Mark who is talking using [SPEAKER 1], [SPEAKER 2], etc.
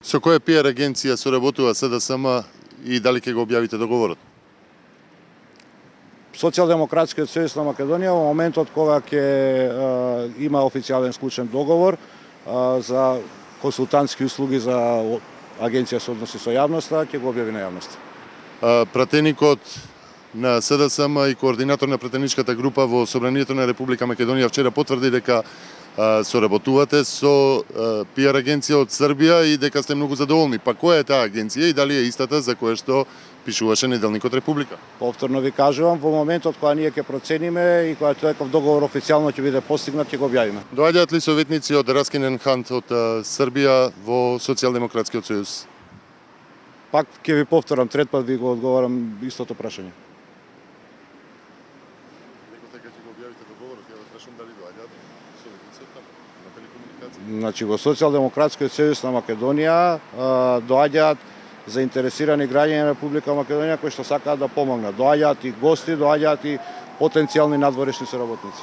[SPEAKER 1] Со која PR агенција соработува СДСМ и дали ќе го објавите договорот?
[SPEAKER 2] Социјалдемократскиот сојуз на Македонија во моментот кога ќе има официјален склучен договор за консултантски услуги за агенција со односи со јавноста, ќе го објави на јавност.
[SPEAKER 1] Пратеникот на СДСМ и координатор на пратеничката група во Собранието на Република Македонија вчера потврди дека соработувате со PR агенција од Србија и дека сте многу задоволни. Па која е таа агенција и дали е истата за која што пишуваше неделникот Република?
[SPEAKER 2] Повторно ви кажувам, во моментот кога ние ќе процениме и кога тој договор официјално ќе биде постигнат, ќе го објавиме.
[SPEAKER 1] Доаѓаат ли советници од Раскинен Хант од Србија во Социјалдемократскиот сојуз?
[SPEAKER 2] Пак ќе ви повторам, трет пат ви го одговарам истото прашање. Значи, во Социјалдемократскиот сојуз на Македонија доаѓаат заинтересирани граѓани на Република Македонија кои што сакаат да помогнат. Доаѓаат и гости, доаѓаат и потенцијални надворешни соработници.